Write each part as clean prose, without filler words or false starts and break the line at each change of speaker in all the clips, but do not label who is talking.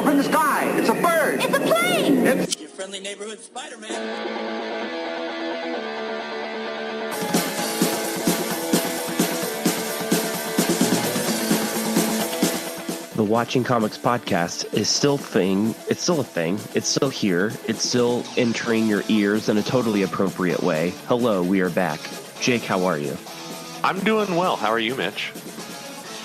Up in the sky. It's a bird.
It's a plane.
It's
your friendly neighborhood Spider-Man.
The Watching Comics podcast is still thing. It's still a thing. It's still here. It's still entering your ears in a totally appropriate way. Hello, we are back. Jake, how are you?
I'm doing well. How are you, Mitch?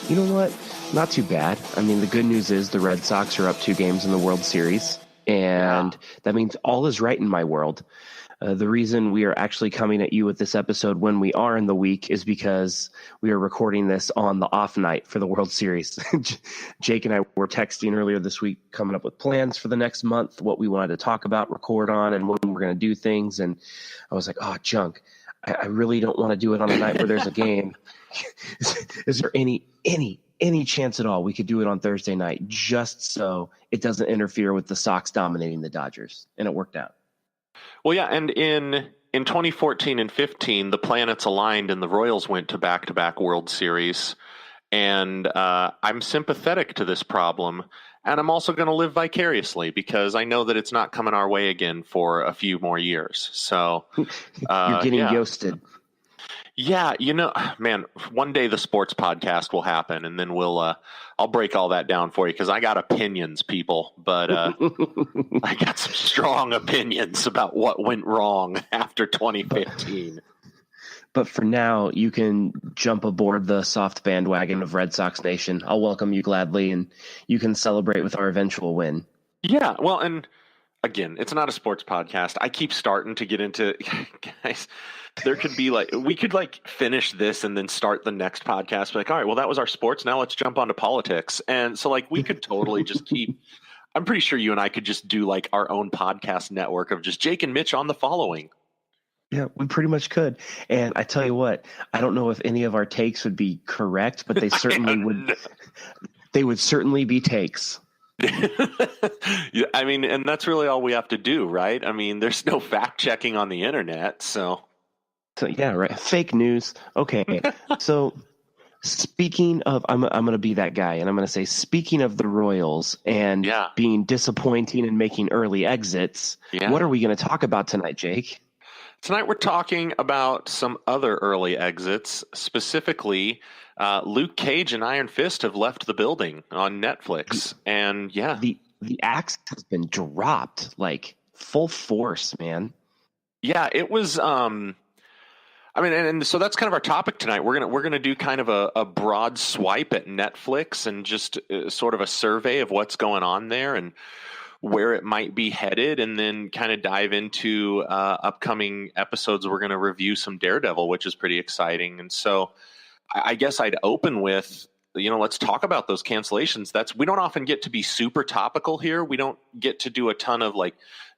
You know what? Not too bad. I mean, the good news is the Red Sox are up 2 games in the World Series, and that means all is right in my world. The reason we are actually coming at you with this episode when we are in the week is because we are recording this on the off night for the World Series. Jake and I were texting earlier this week, coming up with plans for the next month, what we wanted to talk about, record on, and when we're going to do things. And I was like, oh, junk. I really don't want to do it on a night where there's a game. Is there any chance at all we could do it on Thursday night just so it doesn't interfere with the Sox dominating the Dodgers? And it worked out.
Well, yeah, and in 2014 and 15, the planets aligned and the Royals went to back-to-back World Series. And I'm sympathetic to this problem. And I'm also going to live vicariously because I know that it's not coming our way again for a few more years. So
you're getting ghosted.
Yeah, you know, man, one day the sports podcast will happen, and then I'll break all that down for you because I got opinions, people, but I got some strong opinions about what went wrong after 2015.
But for now, you can jump aboard the soft bandwagon of Red Sox Nation. I'll welcome you gladly, and you can celebrate with our eventual win.
Yeah, well, and again, it's not a sports podcast. I keep starting to get into guys. There could be we could finish this and then start the next podcast. Be like, all right, well, that was our sports. Now let's jump onto politics. And so we could totally just keep, I'm pretty sure you and I could just do our own podcast network of just Jake and Mitch on the following.
Yeah, we pretty much could. And I tell you what, I don't know if any of our takes would be correct, but they certainly would. They would certainly be takes.
Yeah, I mean, and that's really all we have to do, right? I mean, there's no fact checking on the internet, So yeah, right. Fake news. Okay. So speaking of, I'm going to be that guy, and I'm going to say, speaking of the Royals and being disappointing and making early exits, what are we going to talk about tonight, Jake? Tonight we're talking about some other early exits. Specifically, Luke Cage and Iron Fist have left the building on Netflix, and the
axe has been dropped full force, man. Yeah,
it was. I mean, and so that's kind of our topic tonight. We're gonna do kind of a broad swipe at Netflix and just sort of a survey of what's going on there and where it might be headed, and then kind of dive into upcoming episodes. We're going to review some Daredevil, which is pretty exciting. And so I guess I'd open with, let's talk about those cancellations. We don't often get to be super topical here. We don't get to do a ton of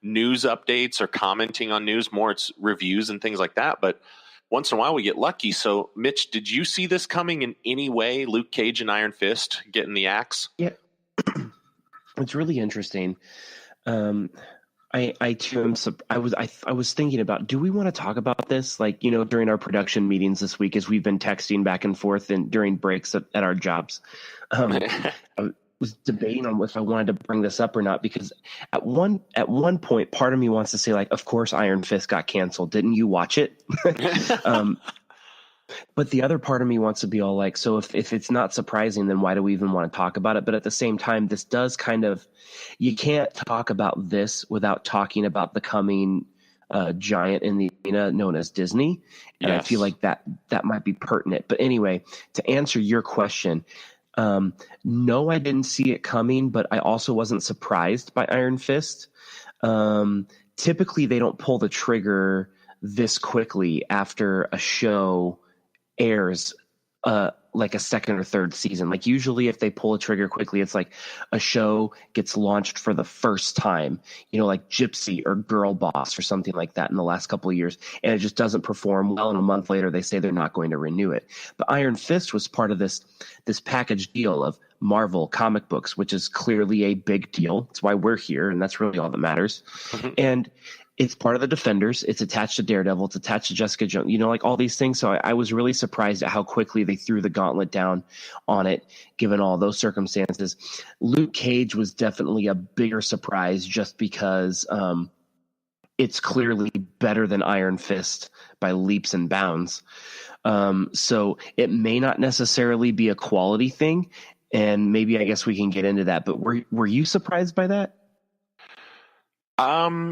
news updates or commenting on news. More it's reviews and things like that. But once in a while we get lucky. So, Mitch, did you see this coming in any way? Luke Cage and Iron Fist getting the axe?
Yeah, it's really interesting. I too am. I was thinking about, do we want to talk about this? During our production meetings this week, as we've been texting back and forth and during breaks at our jobs. I was debating on if I wanted to bring this up or not, because at one point, part of me wants to say, of course, Iron Fist got canceled. Didn't you watch it? But the other part of me wants to be all so if it's not surprising, then why do we even want to talk about it? But at the same time, this does you can't talk about this without talking about the coming giant in the arena known as Disney. And I feel like that might be pertinent. But anyway, to answer your question, no, I didn't see it coming, but I also wasn't surprised by Iron Fist. Typically, they don't pull the trigger this quickly after a show airs a second or third season. Usually if they pull a trigger quickly, it's a show gets launched for the first time, like Gypsy or Girl Boss or something like that in the last couple of years, and it just doesn't perform well, and a month later they say they're not going to renew it. But Iron Fist was part of this package deal of Marvel comic books, which is clearly a big deal. That's why we're here, and that's really all that matters. Mm-hmm. And it's part of the Defenders. It's attached to Daredevil. It's attached to Jessica Jones. Like all these things. So I was really surprised at how quickly they threw the gauntlet down on it, given all those circumstances. Luke Cage was definitely a bigger surprise just because it's clearly better than Iron Fist by leaps and bounds. So it may not necessarily be a quality thing, and maybe I guess we can get into that. But were you surprised by that?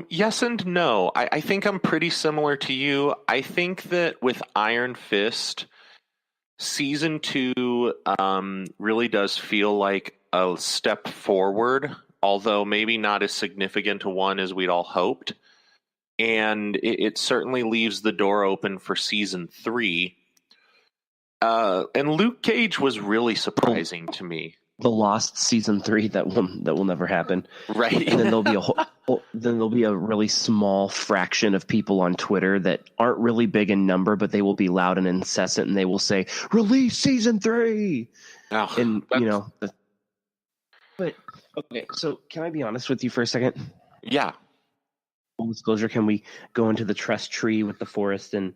Yes and no. I think I'm pretty similar to you. I think that with Iron Fist, season 2 really does feel like a step forward, although maybe not as significant a one as we'd all hoped. And it certainly leaves the door open for season 3. And Luke Cage was really surprising to me.
The lost season 3 that will never happen,
right?
And then there'll be a really small fraction of people on Twitter that aren't really big in number, but they will be loud and incessant, and they will say, "Release season 3."
Oh,
and but okay. So can I be honest with you for a second?
Yeah.
Full disclosure: can we go into the trust tree with the forest and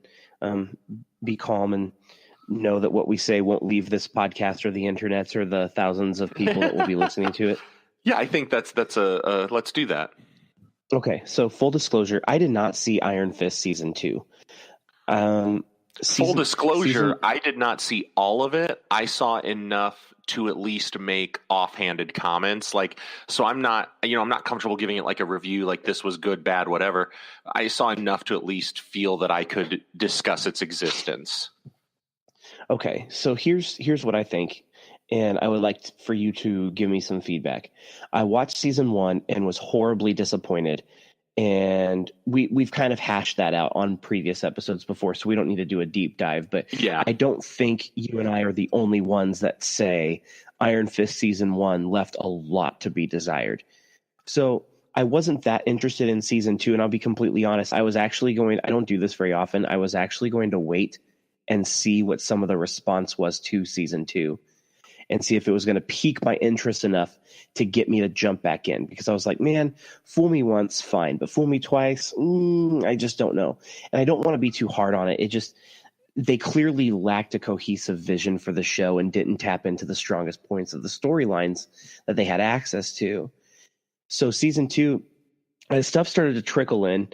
be calm and know that what we say won't leave this podcast or the internets or the thousands of people that will be listening to it?
Yeah, I think that's a let's do that.
Okay, so full disclosure, I did not see Iron Fist season 2.
Full disclosure, I did not see all of it. I saw enough to at least make offhanded comments. So I'm not comfortable giving it like a review, like this was good, bad, whatever. I saw enough to at least feel that I could discuss its existence.
Okay, so here's what I think, and I would like for you to give me some feedback. I watched season 1 and was horribly disappointed, and we've kind of hashed that out on previous episodes before, so we don't need to do a deep dive. But
yeah,
I don't think you and I are the only ones that say Iron Fist season 1 left a lot to be desired. So I wasn't that interested in season 2, and I'll be completely honest. I don't do this very often. I was actually going to wait and see what some of the response was to season 2 and see if it was going to pique my interest enough to get me to jump back in, because I was like, man, fool me once, fine, but fool me twice, I just don't know. And I don't want to be too hard on it. They clearly lacked a cohesive vision for the show and didn't tap into the strongest points of the storylines that they had access to. So season 2, as stuff started to trickle in,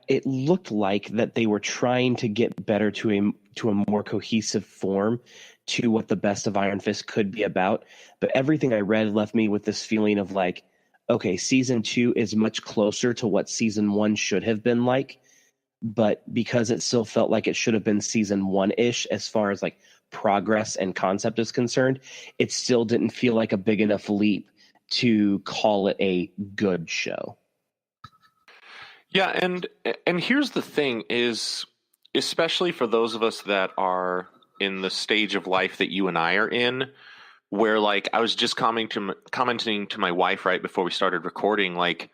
it looked like that they were trying to get better to a more cohesive form to what the best of Iron Fist could be about. But everything I read left me with this feeling of like, okay, season 2 is much closer to what season 1 should have been like. But because it still felt like it should have been season 1-ish as far as like progress and concept is concerned, it still didn't feel like a big enough leap to call it a good show.
Yeah, and here's the thing is, especially for those of us that are in the stage of life that you and I are in, where like I was just commenting to my wife right before we started recording, like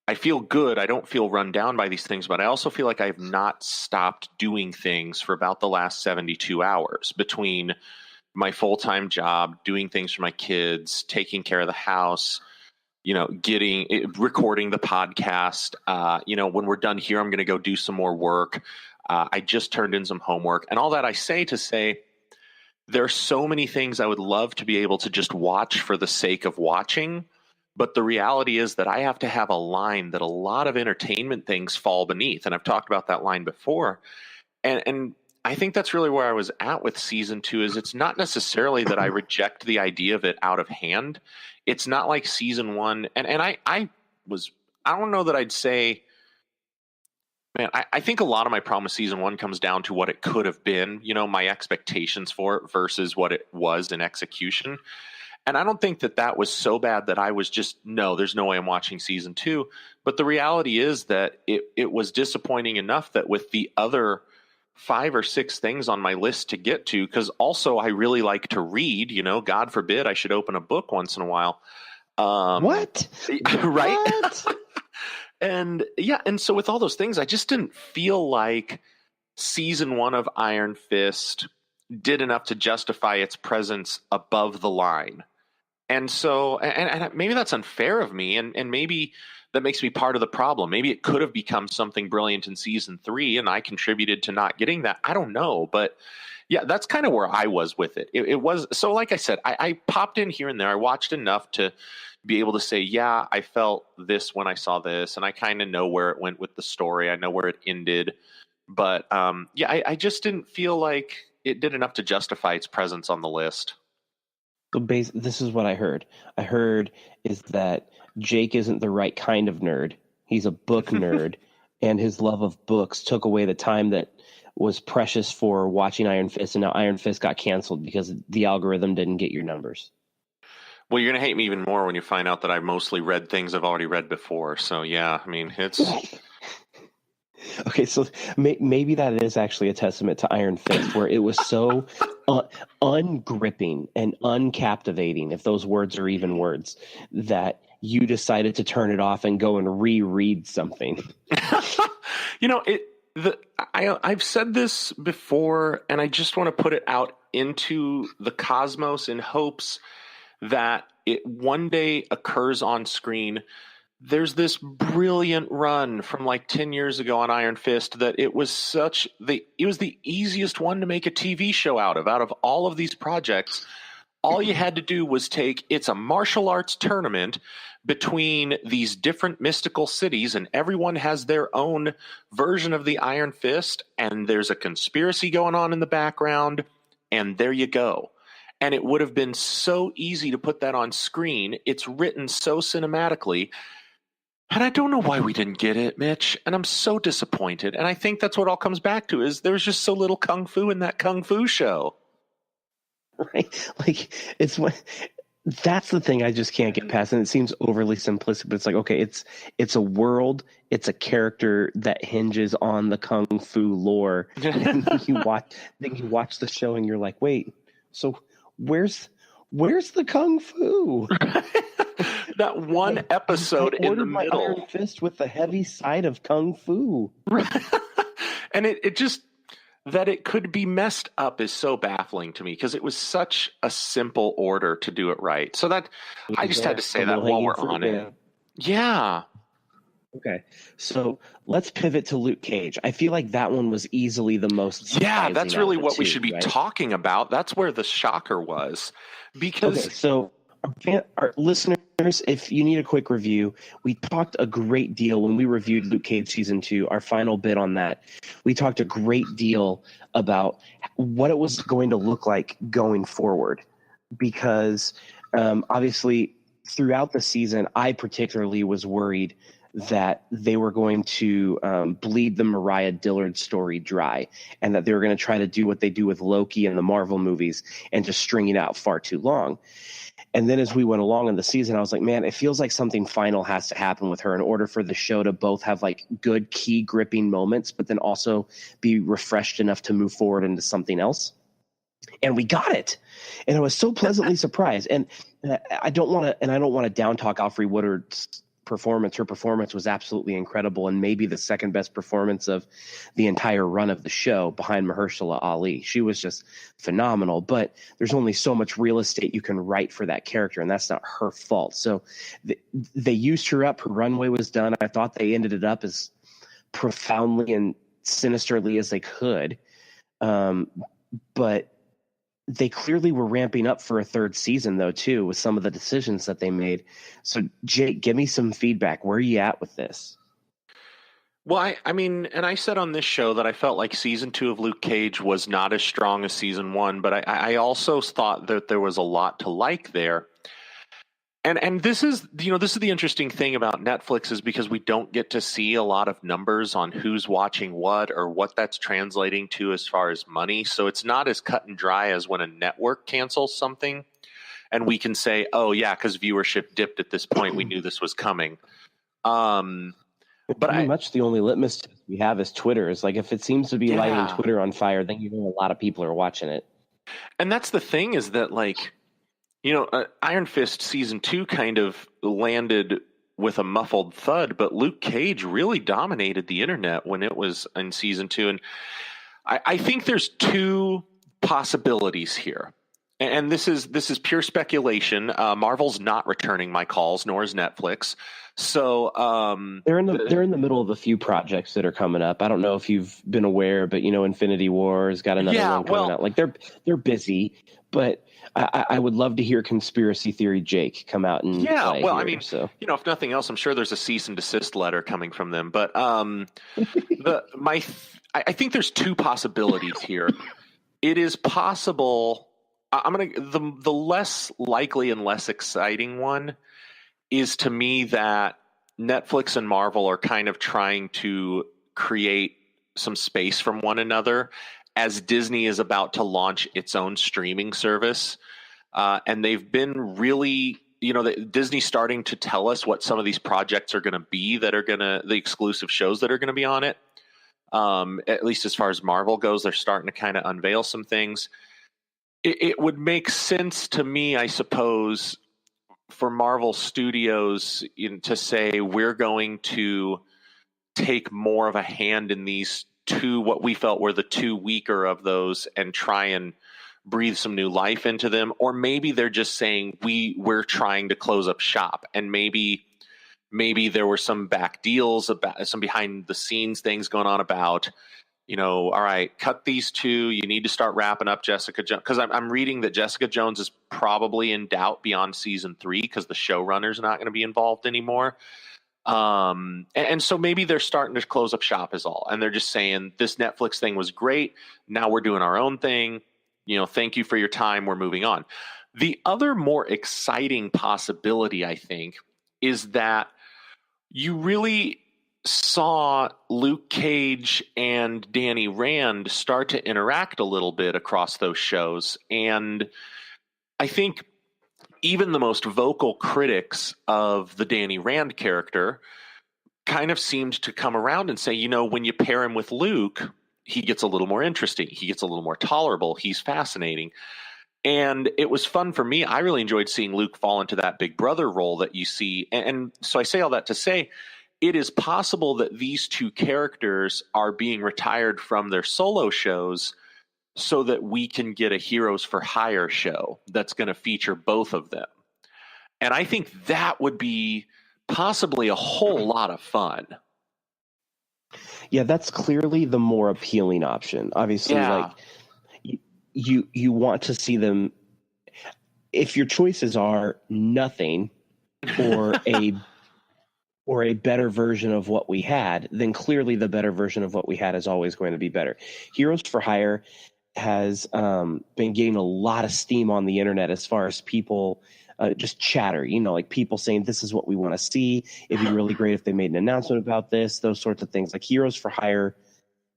I feel good. I don't feel run down by these things, but I also feel like I have not stopped doing things for about the last 72 hours between my full-time job, doing things for my kids, taking care of the house, recording the podcast. When we're done here, I'm going to go do some more work. I just turned in some homework, and all that I say to say there are so many things I would love to be able to just watch for the sake of watching. But the reality is that I have to have a line that a lot of entertainment things fall beneath. And I've talked about that line before. And I think that's really where I was at with season 2 is it's not necessarily that I reject the idea of it out of hand. It's not like season 1. And I don't know that I'd say, man, I think a lot of my problem with season 1 comes down to what it could have been, my expectations for it versus what it was in execution. And I don't think that was so bad that I was just, no, there's no way I'm watching season 2. But the reality is that it was disappointing enough that with the other 5 or 6 things on my list to get to, because also I really like to read, God forbid I should open a book once in a while.
What?
Right?
What?
And so with all those things, I just didn't feel like season 1 of Iron Fist did enough to justify its presence above the line. And so, and maybe that's unfair of me, and maybe that makes me part of the problem. Maybe it could have become something brilliant in season 3 and I contributed to not getting that. I don't know. But yeah, that's kind of where I was with it. It was, so like I said, I popped in here and there. I watched enough to be able to say, yeah, I felt this when I saw this, and I kind of know where it went with the story. I know where it ended. But yeah, I just didn't feel like it did enough to justify its presence on the list.
So this is what I heard. I heard is that Jake isn't the right kind of nerd. He's a book nerd, and his love of books took away the time that was precious for watching Iron Fist, and now Iron Fist got canceled because the algorithm didn't get your numbers.
Well, you're going to hate me even more when you find out that I mostly read things I've already read before. So yeah, I mean, it's...
Okay, so maybe that is actually a testament to Iron Fist, where it was so ungripping and uncaptivating, if those words are even words, that you decided to turn it off and go and reread something.
You know, I've said this before, and I just want to put it out into the cosmos in hopes that it one day occurs on screen. There's this brilliant run from like 10 years ago on Iron Fist that it was the easiest one to make a TV show out of all of these projects. All you had to do was it's a martial arts tournament between these different mystical cities, and everyone has their own version of the Iron Fist, and there's a conspiracy going on in the background, and there you go. And it would have been so easy to put that on screen. It's written so cinematically. And I don't know why we didn't get it, Mitch. And I'm so disappointed. And I think that's what all comes back to is there's just so little kung fu in that kung fu show.
Right? Like, that's the thing I just can't get past. And it seems overly simplistic, but it's like, okay, it's a world, it's a character that hinges on the kung fu lore. And then you watch the show and you're like, wait, so where's the kung fu?
That one episode in the
my
middle.
Iron Fist with the heavy side of kung fu.
And it just, that it could be messed up is so baffling to me because it was such a simple order to do it right. So that I just had to say that while we're on it. Yeah.
Okay, so let's pivot to Luke Cage. I feel like that one was easily the most surprising.
Yeah, that's really what we
two,
should be
right?
talking about. That's where the shocker was. Because
okay, so our listeners, if you need a quick review, we talked a great deal when we reviewed Luke Cage Season 2, our final bit on that. We talked a great deal about what it was going to look like going forward. Because obviously throughout the season, I particularly was worried that they were going to bleed the Mariah Dillard story dry, and that they were going to try to do what they do with Loki and the Marvel movies and just string it out far too long. And then as we went along in the season, I was like, man, it feels like something final has to happen with her in order for the show to both have like good key gripping moments, but then also be refreshed enough to move forward into something else. And we got it. And I was so pleasantly surprised. And I don't want to down talk Alfre Woodard's performance. Her performance was absolutely incredible, and maybe the second best performance of the entire run of the show behind Mahershala Ali. She was just phenomenal, but there's only so much real estate you can write for that character, and that's not her fault. So they used her up. Her runway was done. I thought they ended it up as profoundly and sinisterly as they could. But they clearly were ramping up for a third season, though, too, with some of the decisions that they made. So, Jake, give me some feedback. Where are you at with this?
Well, I mean, and I said on this show that I felt like season 2 of Luke Cage was not as strong as season 1, but I also thought that there was a lot to like there. And this is, this is the interesting thing about Netflix, is because we don't get to see a lot of numbers on who's watching what or what that's translating to as far as money. So it's not as cut and dry as when a network cancels something and we can say, oh yeah, because viewership dipped at this point, we knew this was coming. But
pretty much the only litmus test we have is Twitter. It's like, if it seems to be lighting Twitter on fire, then you know a lot of people are watching it.
And that's the thing, is that like, Iron Fist season 2 kind of landed with a muffled thud, but Luke Cage really dominated the internet when it was in season 2. And I think there's two possibilities here. and this is pure speculation. Marvel's not returning my calls, nor is Netflix. So
they're in the middle of a few projects that are coming up. I don't know if you've been aware, but Infinity War's got another one coming out. Like they're busy, but I would love to hear conspiracy theory Jake come out and play
well,
here,
I mean, if nothing else, I'm sure there's a cease and desist letter coming from them. But I think there's two possibilities here. It is possible. The less likely and less exciting one is to me that Netflix and Marvel are kind of trying to create some space from one another as Disney is about to launch its own streaming service. And they've been really, Disney's starting to tell us what some of these projects are going to be the exclusive shows that are going to be on it. At least as far as Marvel goes, they're starting to kind of unveil some things. It would make sense to me, I suppose, for Marvel Studios to say we're going to take more of a hand in these two, what we felt were the two weaker of those, and try and breathe some new life into them. Or maybe they're just saying we're trying to close up shop, and maybe there were some back deals, about some behind the scenes things going on about, all right, cut these two. You need to start wrapping up Jessica Jones, because I'm reading that Jessica Jones is probably in doubt beyond season 3 because the showrunner's not going to be involved anymore. And so maybe they're starting to close up shop is all. And they're just saying this Netflix thing was great. Now we're doing our own thing. Thank you for your time. We're moving on. The other more exciting possibility, I think, is that you really saw Luke Cage and Danny Rand start to interact a little bit across those shows. And I think even the most vocal critics of the Danny Rand character kind of seemed to come around and say, when you pair him with Luke, he gets a little more interesting. He gets a little more tolerable. He's fascinating. And it was fun for me. I really enjoyed seeing Luke fall into that big brother role that you see. And so I say all that to say, it is possible that these two characters are being retired from their solo shows so that we can get a Heroes for Hire show that's going to feature both of them. And I think that would be possibly a whole lot of fun.
Yeah, that's clearly the more appealing option. Obviously, like you want to see them. If your choices are nothing or a better version of what we had, then clearly the better version of what we had is always going to be better. Heroes for Hire has been getting a lot of steam on the internet as far as people just chatter, like people saying this is what we want to see. It'd be really great if they made an announcement about this, those sorts of things. Like Heroes for Hire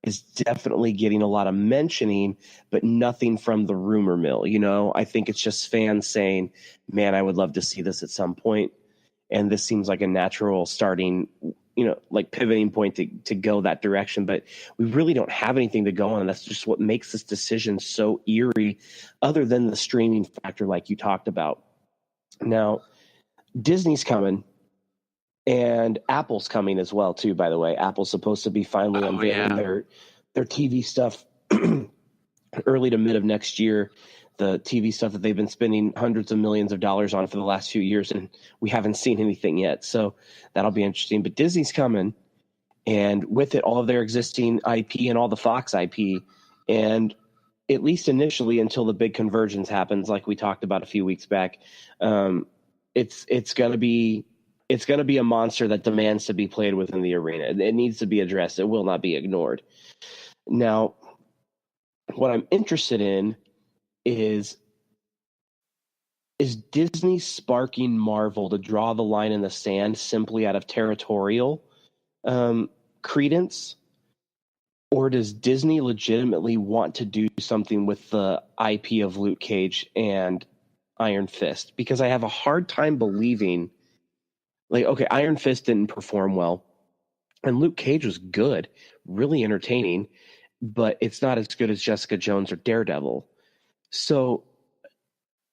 is definitely getting a lot of mentioning, but nothing from the rumor mill. I think it's just fans saying, man, I would love to see this at some point. And this seems like a natural starting, like pivoting point to go that direction. But we really don't have anything to go on. And that's just what makes this decision so eerie, other than the streaming factor like you talked about. Now, Disney's coming, and Apple's coming as well, too, by the way. Apple's supposed to be finally unveiling their TV stuff early to mid of next year. The TV stuff that they've been spending hundreds of millions of dollars on for the last few years, and we haven't seen anything yet. So that'll be interesting. But Disney's coming, and with it, all of their existing IP and all the Fox IP. And at least initially, until the big convergence happens, like we talked about a few weeks back, it's going to be a monster that demands to be played within the arena. It needs to be addressed. It will not be ignored. Now, what I'm interested in is Disney sparking Marvel to draw the line in the sand simply out of territorial credence? Or does Disney legitimately want to do something with the IP of Luke Cage and Iron Fist? Because I have a hard time believing, Iron Fist didn't perform well, and Luke Cage was good, really entertaining, but it's not as good as Jessica Jones or Daredevil. So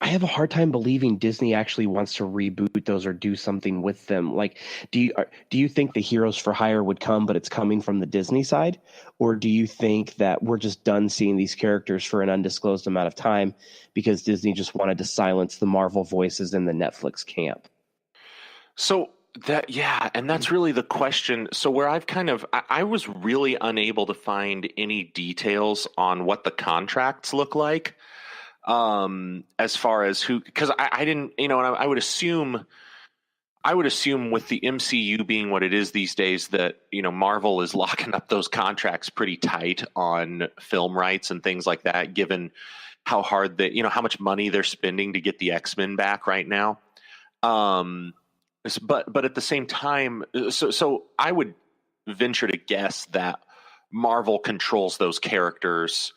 I have a hard time believing Disney actually wants to reboot those or do something with them. Like, do you think the Heroes for Hire would come, but it's coming from the Disney side, or do you think that we're just done seeing these characters for an undisclosed amount of time because Disney just wanted to silence the Marvel voices in the Netflix camp?
So and that's really the question. So where I was really unable to find any details on what the contracts look like. As far as who, because I didn't, and I would assume with the MCU being what it is these days that, Marvel is locking up those contracts pretty tight on film rights and things like that, given how hard how much money they're spending to get the X-Men back right now. But at the same time, so I would venture to guess that Marvel controls those characters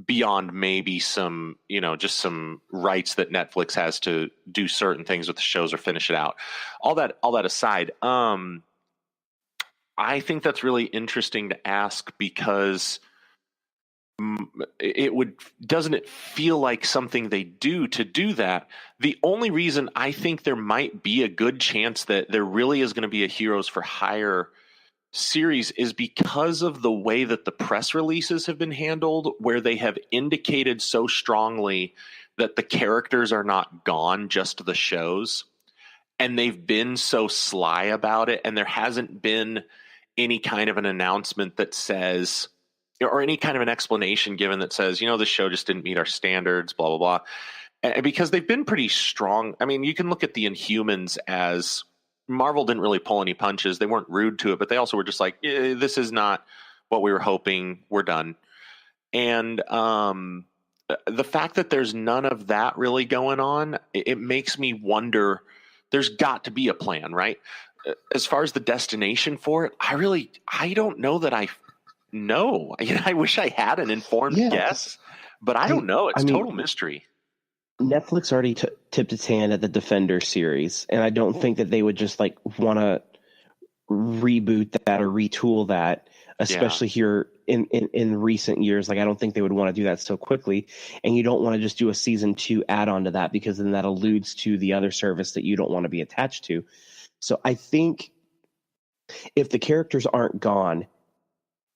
beyond maybe some, just some rights that Netflix has to do certain things with the shows or finish it out. All that aside, I think that's really interesting to ask because doesn't it feel like something they do to do that? The only reason I think there might be a good chance that there really is going to be a Heroes for Hire series is because of the way that the press releases have been handled, where they have indicated so strongly that the characters are not gone, just the shows. And they've been so sly about it. And there hasn't been any kind of an announcement that says, or any kind of an explanation given that says, the show just didn't meet our standards, blah, blah, blah. And because they've been pretty strong. I mean, you can look at the Inhumans as Marvel didn't really pull any punches. They weren't rude to it, but they also were just like, this is not what we were hoping. We're done. And the fact that there's none of that really going on, it makes me wonder, there's got to be a plan, right? As far as the destination for it, I don't know that I know. I wish I had an informed guess, but I don't know. It's total mystery.
Netflix already tipped its hand at the Defender series, and I don't think that they would just want to reboot that or retool that, especially here in recent years. I don't think they would want to do that so quickly, and you don't want to just do a season 2 add-on to that because then that alludes to the other service that you don't want to be attached to. So I think if the characters aren't gone,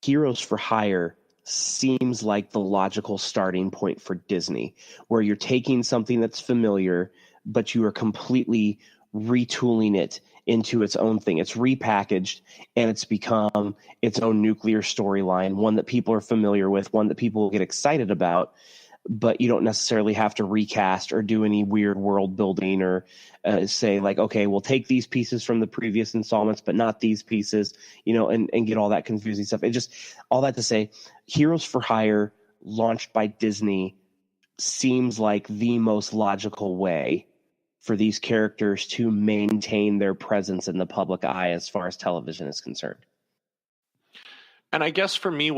Heroes for Hire seems like the logical starting point for Disney, where you're taking something that's familiar, but you are completely retooling it into its own thing. It's repackaged and it's become its own nuclear storyline, one that people are familiar with, one that people get excited about, but you don't necessarily have to recast or do any weird world building or say okay, we'll take these pieces from the previous installments, but not these pieces, and get all that confusing stuff. It just, all that to say, Heroes for Hire launched by Disney seems like the most logical way for these characters to maintain their presence in the public eye as far as television is concerned.
And I guess for me,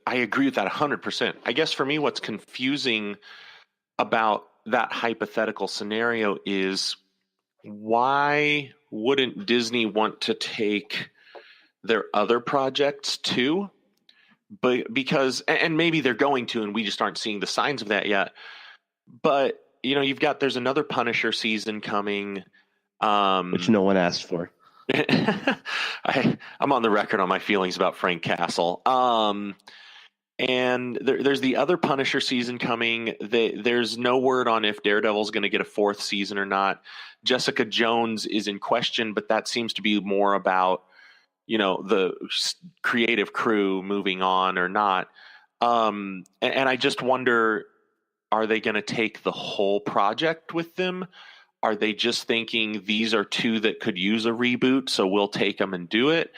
I agree with that 100%. I guess for me, what's confusing about that hypothetical scenario is, why wouldn't Disney want to take their other projects too? But because, and maybe they're going to, and we just aren't seeing the signs of that yet. But there's another Punisher season coming,
which no one asked for.
I'm on the record on my feelings about Frank Castle. And there's the other Punisher season coming. There's no word on if Daredevil's going to get a 4th season or not. Jessica Jones is in question, but that seems to be more about, the creative crew moving on or not. And I just wonder, are they going to take the whole project with them? Are they just thinking these are 2 that could use a reboot, so we'll take them and do it?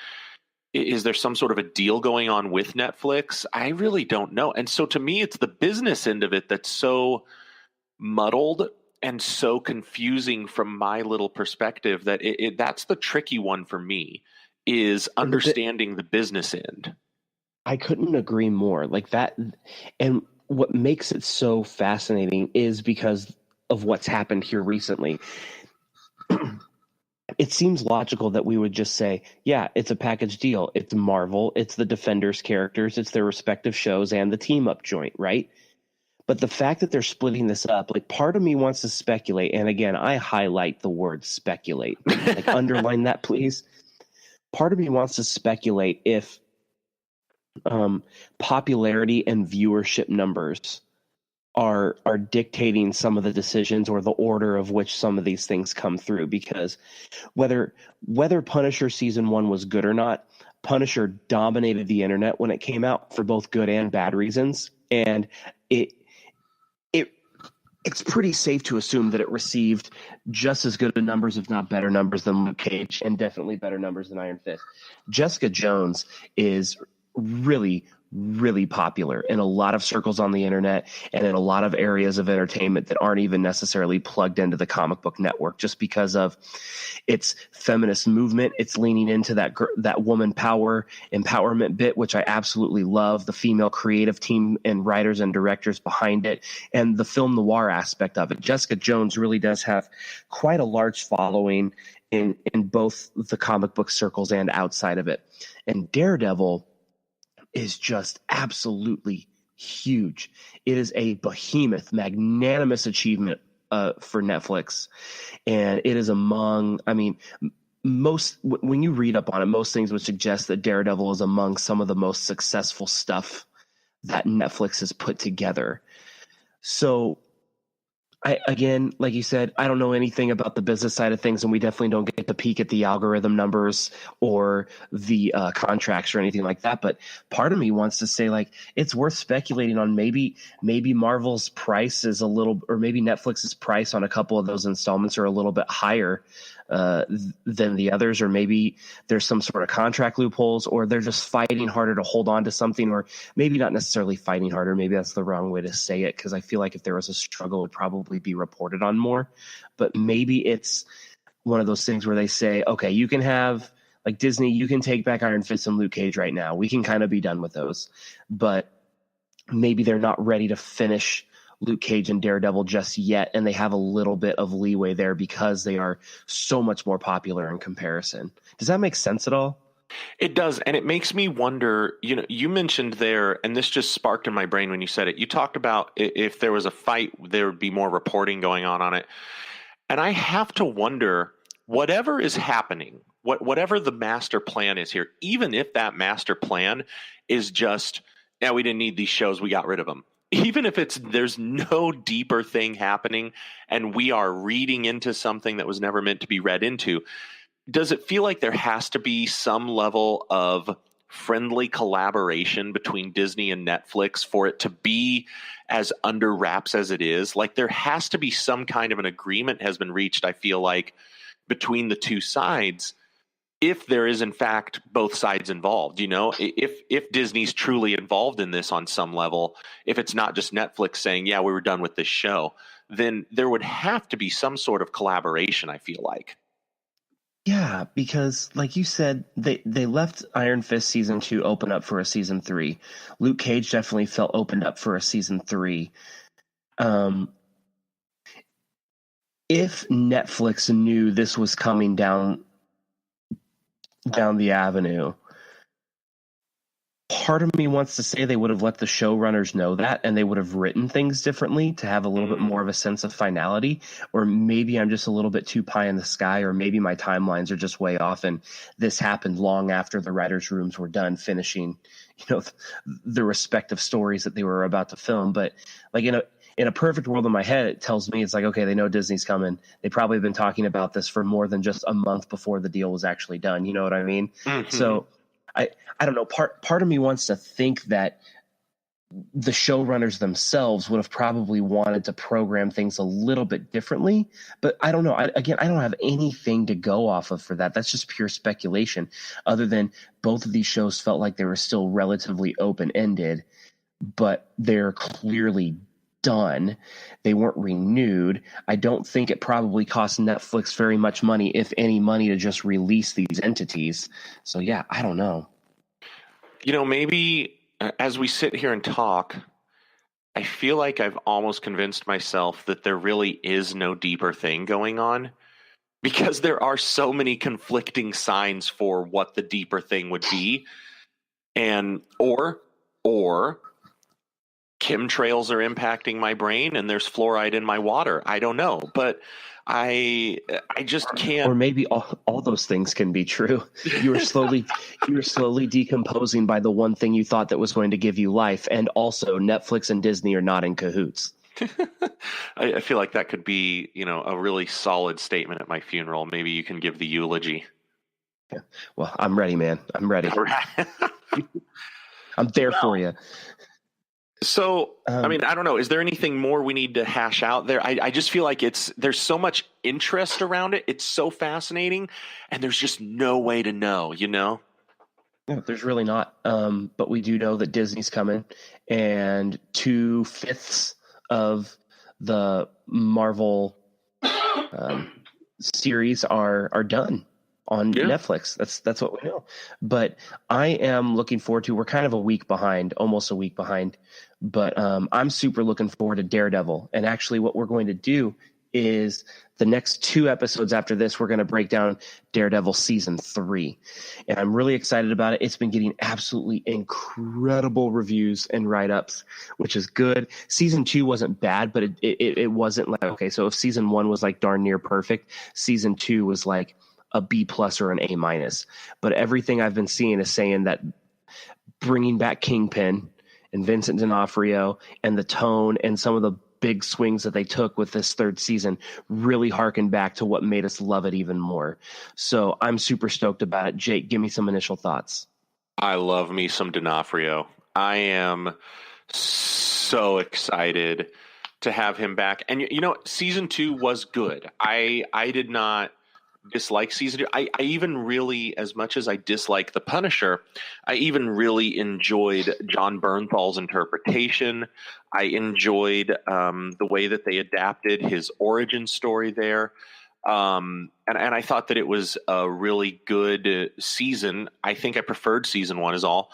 Is there some sort of a deal going on with Netflix? I really don't know. And so to me, it's the business end of it that's so muddled and so confusing from my little perspective that that's the tricky one for me, is understanding the business end.
I couldn't agree more. That. And what makes it so fascinating is because of what's happened here recently. It seems logical that we would just say, yeah, it's a package deal. It's Marvel, it's the Defenders characters, it's their respective shows and the team up joint, right? But the fact that they're splitting this up, like part of me wants to speculate. And again, I highlight the word speculate, like underline that, please. Part of me wants to speculate if popularity and viewership numbers are dictating some of the decisions or the order of which some of these things come through, because whether Punisher season 1 was good or not, Punisher dominated the internet when it came out for both good and bad reasons, and it's pretty safe to assume that it received just as good numbers, if not better numbers, than Luke Cage, and definitely better numbers than Iron Fist. Jessica Jones is really, really popular in a lot of circles on the internet and in a lot of areas of entertainment that aren't even necessarily plugged into the comic book network, just because of its feminist movement. It's leaning into that woman power empowerment bit, which I absolutely love, the female creative team and writers and directors behind it, and the film noir aspect of it. Jessica Jones really does have quite a large following in both the comic book circles and outside of it. And Daredevil is just absolutely huge. It is a behemoth, magnanimous achievement for Netflix. And it is among, I mean, when you read up on it, most things would suggest that Daredevil is among some of the most successful stuff that Netflix has put together. So again, like you said, I don't know anything about the business side of things, and we definitely don't get to peek at the algorithm numbers or the contracts or anything like that. But part of me wants to say, like, it's worth speculating on maybe Marvel's price is a little, or maybe Netflix's price on a couple of those installments are a little bit higher than the others, or maybe there's some sort of contract loopholes, or they're just fighting harder to hold on to something, or maybe not necessarily fighting harder. Maybe that's the wrong way to say it, because I feel like if there was a struggle, it would probably be reported on more. But maybe it's one of those things where they say, okay, you can have, like Disney, you can take back Iron Fist and Luke Cage right now. We can kind of be done with those. But maybe they're not ready to finish Luke Cage and Daredevil just yet, and they have a little bit of leeway there because they are so much more popular in comparison. Does that make sense at all?
It does, and it makes me wonder, you mentioned there, and this just sparked in my brain when you said it, you talked about if there was a fight, there would be more reporting going on it. And I have to wonder, whatever is happening, whatever the master plan is here, even if that master plan is just, yeah, we didn't need these shows, we got rid of them. Even if there's no deeper thing happening and we are reading into something that was never meant to be read into, does it feel like there has to be some level of friendly collaboration between Disney and Netflix for it to be as under wraps as it is? Like, there has to be some kind of an agreement has been reached, I feel like, between the two sides, if there is in fact both sides involved. If Disney's truly involved in this on some level, if it's not just Netflix saying, yeah, we were done with this show, then there would have to be some sort of collaboration, I feel like.
Yeah, because like you said, they left Iron Fist season 2 open up for a season 3. Luke Cage definitely felt opened up for a season 3. If Netflix knew this was coming down the avenue, part of me wants to say they would have let the showrunners know that, and they would have written things differently to have a little bit more of a sense of finality. Or maybe I'm just a little bit too pie in the sky, or maybe my timelines are just way off, and this happened long after the writers' rooms were done finishing, the respective stories that they were about to film. But like in a perfect world in my head, it tells me it's like, okay, they know Disney's coming. They probably have been talking about this for more than just a month before the deal was actually done. You know what I mean? Mm-hmm. So I don't know. Part of me wants to think that the showrunners themselves would have probably wanted to program things a little bit differently, but I don't know. I don't have anything to go off of for that. That's just pure speculation, other than both of these shows felt like they were still relatively open-ended, but they're clearly done. They weren't renewed. I don't think it probably cost Netflix very much money, if any money, to just release these entities. So yeah, I don't know.
Maybe as we sit here and talk, I feel like I've almost convinced myself that there really is no deeper thing going on, because there are so many conflicting signs for what the deeper thing would be. And or chemtrails are impacting my brain and there's fluoride in my water. I don't know, but I just can't.
Or maybe all those things can be true. You were slowly decomposing by the one thing you thought that was going to give you life, and also Netflix and Disney are not in cahoots.
I feel like that could be, a really solid statement at my funeral. Maybe you can give the eulogy.
Yeah. Well, I'm ready, man. I'm ready. I'm there for you.
So, I don't know. Is there anything more we need to hash out there? I just feel like there's so much interest around it. It's so fascinating, and there's just no way to know,
No, there's really not. But we do know that Disney's coming, and 2/5 of the Marvel series are done on Netflix. That's what we know. But I am looking forward to. We're kind of almost a week behind. But I'm super looking forward to Daredevil. And actually, what we're going to do is the next 2 episodes after this, we're going to break down Daredevil season 3. And I'm really excited about it. It's been getting absolutely incredible reviews and write-ups, which is good. Season 2 wasn't bad, but it wasn't like, okay, so if season 1 was like darn near perfect, season 2 was like a B+ or an A-. But everything I've been seeing is saying that bringing back Kingpin and Vincent D'Onofrio and the tone and some of the big swings that they took with this 3rd season really harken back to what made us love it even more. So I'm super stoked about it. Jake, give me some initial thoughts.
I love me some D'Onofrio. I am so excited to have him back. And season 2 was good. I did not dislike season 2. I even really, as much as I dislike The Punisher, I even really enjoyed John Bernthal's interpretation. I enjoyed the way that they adapted his origin story there. And I thought that it was a really good season. I think I preferred season 1 is all.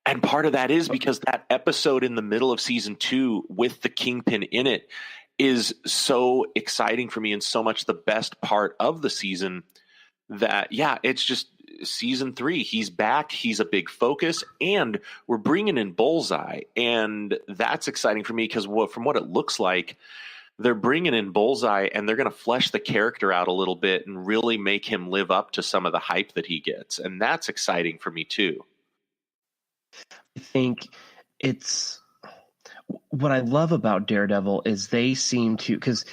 And part of that is because that episode in the middle of season 2 with the Kingpin in it is so exciting for me and so much the best part of the season that, it's just season 3. He's back. He's a big focus, and we're bringing in Bullseye. And that's exciting for me because from what it looks like, they're bringing in Bullseye and they're going to flesh the character out a little bit and really make him live up to some of the hype that he gets. And that's exciting for me too.
I think it's what I love about Daredevil is they seem to, because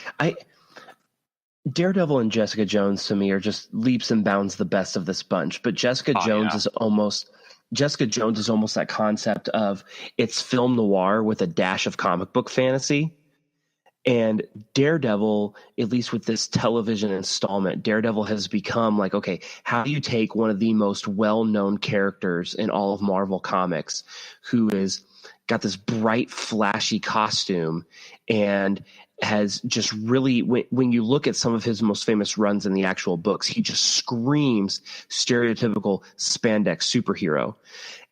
Daredevil and Jessica Jones to me are just leaps and bounds the best of this bunch. But Jessica Jones is almost that concept of it's film noir with a dash of comic book fantasy. And Daredevil, at least with this television installment, Daredevil has become like, okay, how do you take one of the most well-known characters in all of Marvel Comics who is got this bright, flashy costume and has just really, when you look at some of his most famous runs in the actual books, he just screams stereotypical spandex superhero.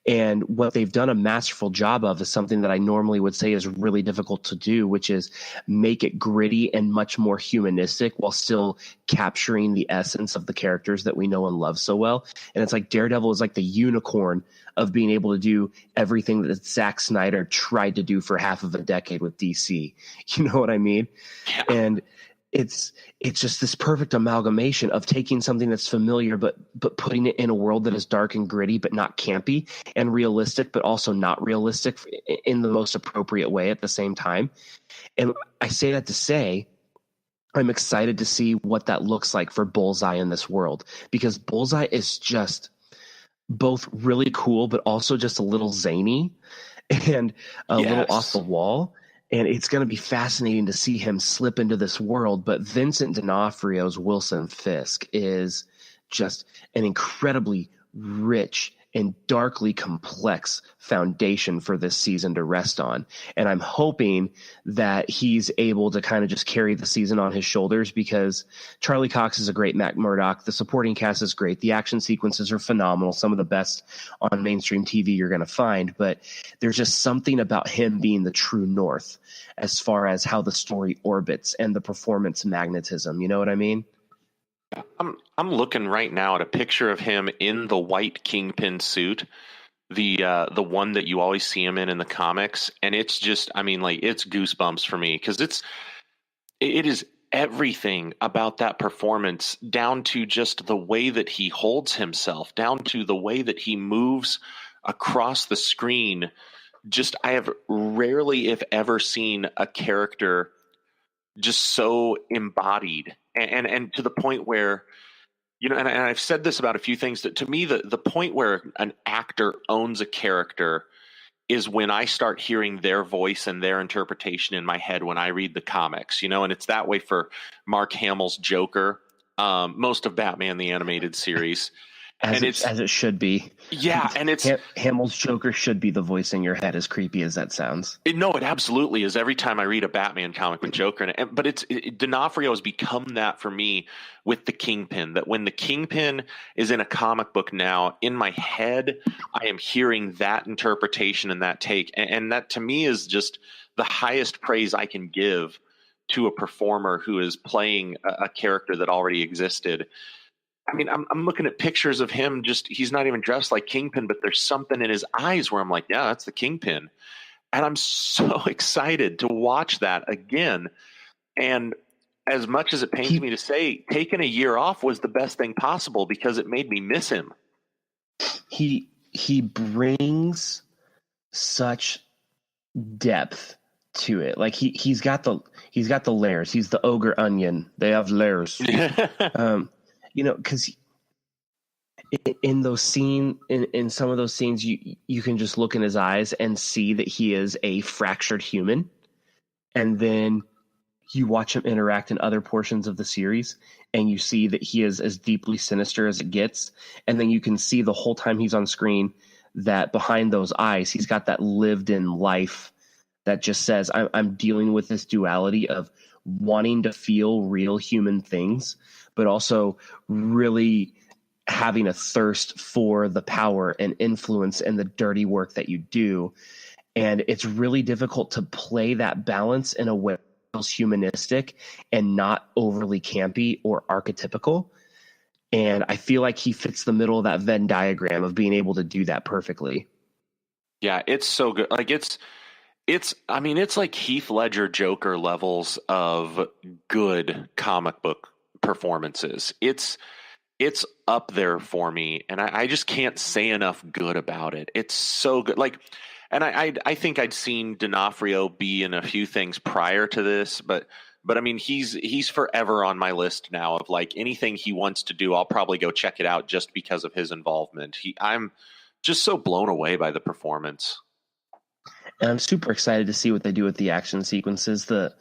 And what they've done a masterful job of is something that I normally would say is really difficult to do, which is make it gritty and much more humanistic while still capturing the essence of the characters that we know and love so well. And it's like Daredevil is like the unicorn of being able to do everything that Zack Snyder tried to do for half of a decade with DC. You know what I mean? Yeah. And it's just this perfect amalgamation of taking something that's familiar, but putting it in a world that is dark and gritty, but not campy, and realistic, but also not realistic in the most appropriate way at the same time. And I say that to say, I'm excited to see what that looks like for Bullseye in this world, because Bullseye is just both really cool, but also just a little zany and a little off the wall. And it's going to be fascinating to see him slip into this world. But Vincent D'Onofrio's Wilson Fisk is just an incredibly rich and darkly complex foundation for this season to rest on. And I'm hoping that he's able to kind of just carry the season on his shoulders, because Charlie Cox is a great Matt Murdock. The supporting cast is great. The action sequences are phenomenal. Some of the best on mainstream TV you're going to find. But there's just something about him being the true north as far as how the story orbits and the performance magnetism. You know what I mean?
I'm looking right now at a picture of him in the white Kingpin suit. the one that you always see him in the comics, and it's just, I mean, like, it's goosebumps for me because it is everything about that performance, down to just the way that he holds himself, down to the way that he moves across the screen. Just, I have rarely, if ever, seen a character just so embodied, and to the point where, you know, and I've said this about a few things, that to me, the point where an actor owns a character is when I start hearing their voice and their interpretation in my head when I read the comics, you know, and it's that way for Mark Hamill's Joker, most of Batman the Animated Series.
As it should be.
Yeah, and it's
Hamill's Joker should be the voice in your head, as creepy as that sounds.
It absolutely is. Every time I read a Batman comic with Joker, but D'Onofrio has become that for me with the Kingpin. That when the Kingpin is in a comic book now, in my head, I am hearing that interpretation and that take, and that to me is just the highest praise I can give to a performer who is playing a character that already existed. I mean, I'm looking at pictures of him, just, he's not even dressed like Kingpin, but there's something in his eyes where I'm like, yeah, that's the Kingpin. And I'm so excited to watch that again. And as much as it pains me to say, taking a year off was the best thing possible because it made me miss him.
He brings such depth to it. Like he's got the layers. He's the ogre onion. They have layers. You know, because in those in some of those scenes, you can just look in his eyes and see that he is a fractured human, and then you watch him interact in other portions of the series, and you see that he is as deeply sinister as it gets, and then you can see the whole time he's on screen that behind those eyes, he's got that lived-in life that just says, I'm dealing with this duality of wanting to feel real human things, but also really having a thirst for the power and influence and the dirty work that you do. And it's really difficult to play that balance in a way that feels humanistic and not overly campy or archetypical. And I feel like he fits the middle of that Venn diagram of being able to do that perfectly.
Yeah, it's so good. Like it's like Heath Ledger Joker levels of good comic book performances. It's up there for me, and I just can't say enough good about it. It's so good. Like, and I think I'd seen D'Onofrio be in a few things prior to this, but I mean, he's forever on my list now of like anything he wants to do, I'll probably go check it out just because of his involvement. I'm just so blown away by the performance.
And I'm super excited to see what they do with the action sequences, the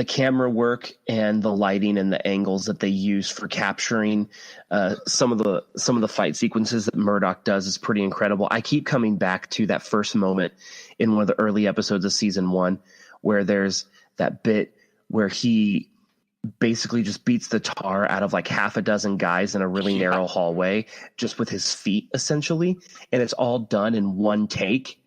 camera work and the lighting and the angles that they use for capturing some of the fight sequences that Murdoch does is pretty incredible. I keep coming back to that first moment in one of the early episodes of season 1 where there's that bit where he basically just beats the tar out of like half a dozen guys in a really narrow hallway just with his feet essentially, and it's all done in one take.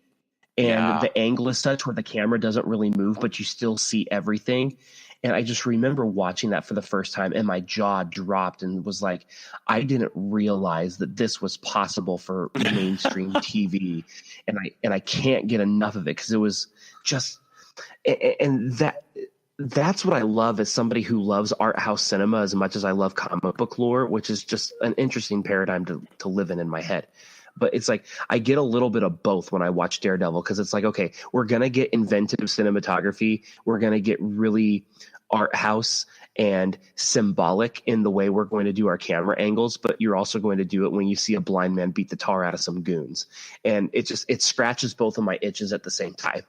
And the angle is such where the camera doesn't really move, but you still see everything. And I just remember watching that for the first time and my jaw dropped and was like, I didn't realize that this was possible for mainstream TV. And I can't get enough of it because it was just, and that's what I love as somebody who loves art house cinema as much as I love comic book lore, which is just an interesting paradigm to live in my head. But it's like I get a little bit of both when I watch Daredevil because it's like, okay, we're going to get inventive cinematography. We're going to get really art house and symbolic in the way we're going to do our camera angles. But you're also going to do it when you see a blind man beat the tar out of some goons. And it scratches both of my itches at the same time.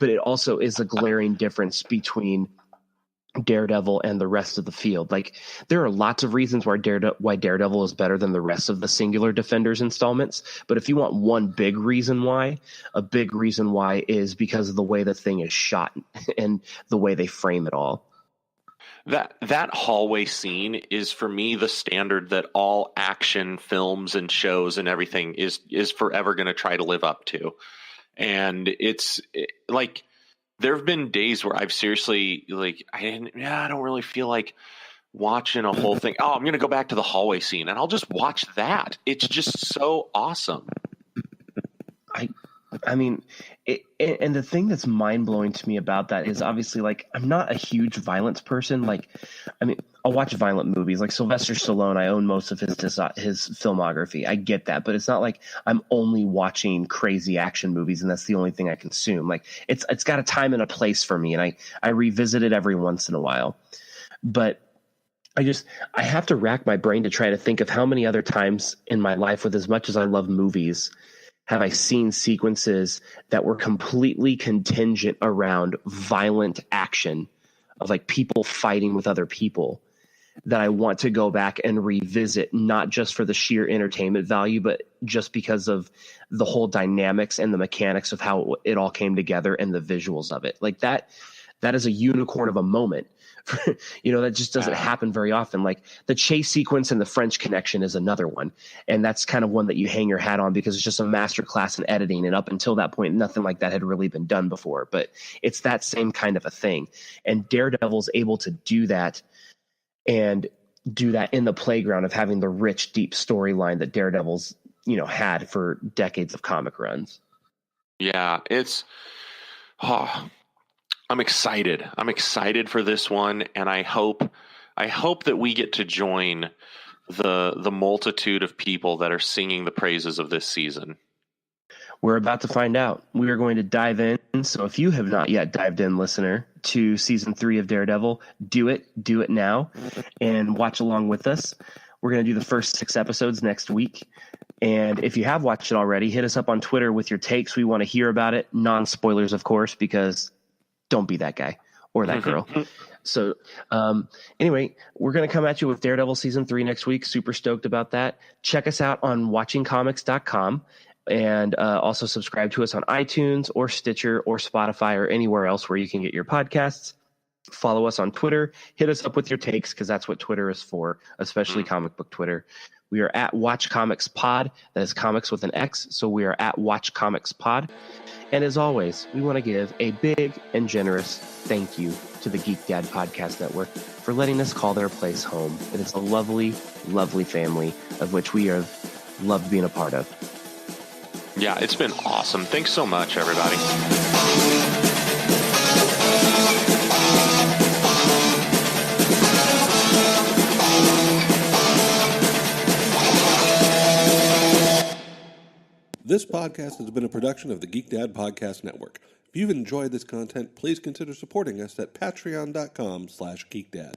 But it also is a glaring difference between Daredevil and the rest of the field. Like there are lots of reasons why Daredevil is better than the rest of the Singular Defenders installments, but if you want one big reason why, a big reason why is because of the way the thing is shot and the way they frame it all.
That hallway scene is for me the standard that all action films and shows and everything is forever going to try to live up to. And it's like there have been days where I've seriously like I don't really feel like watching a whole thing. Oh, I'm going to go back to the hallway scene and I'll just watch that. It's just so awesome.
I mean, and the thing that's mind blowing to me about that is obviously like I'm not a huge violence person. Like, I mean, I'll watch violent movies like Sylvester Stallone. I own most of his filmography. I get that, but it's not like I'm only watching crazy action movies and that's the only thing I consume. Like, it's got a time and a place for me, and I revisit it every once in a while. But I have to rack my brain to try to think of how many other times in my life, with as much as I love movies, have I seen sequences that were completely contingent around violent action of like people fighting with other people that I want to go back and revisit, not just for the sheer entertainment value, but just because of the whole dynamics and the mechanics of how it all came together and the visuals of it. Like that is a unicorn of a moment. That just doesn't happen very often. Like the chase sequence and the French Connection is another one. And that's kind of one that you hang your hat on because it's just a masterclass in editing. And up until that point, nothing like that had really been done before, but it's that same kind of a thing. And Daredevil's able to do that and do that in the playground of having the rich, deep storyline that Daredevil's, had for decades of comic runs.
Yeah, I'm excited. I'm excited for this one, and I hope that we get to join the multitude of people that are singing the praises of this season.
We're about to find out. We are going to dive in. So if you have not yet dived in, listener, to season 3 of Daredevil, do it now, and watch along with us. We're going to do the first 6 episodes next week. And if you have watched it already, hit us up on Twitter with your takes. We want to hear about it. Non-spoilers, of course, because don't be that guy or that girl. So anyway, we're going to come at you with Daredevil season 3 next week. Super stoked about that. Check us out on watchingcomics.com and also subscribe to us on iTunes or Stitcher or Spotify or anywhere else where you can get your podcasts. Follow us on Twitter. Hit us up with your takes because that's what Twitter is for, especially comic book Twitter. We are at Watch Comics Pod. That is comics with an X. So we are at Watch Comics Pod. And as always, we want to give a big and generous thank you to the GeekDad Podcast Network for letting us call their place home. It is a lovely, lovely family of which we have loved being a part of.
Yeah, it's been awesome. Thanks so much, everybody.
This podcast has been a production of the GeekDad Podcast Network. If you've enjoyed this content, please consider supporting us at patreon.com/geekdad.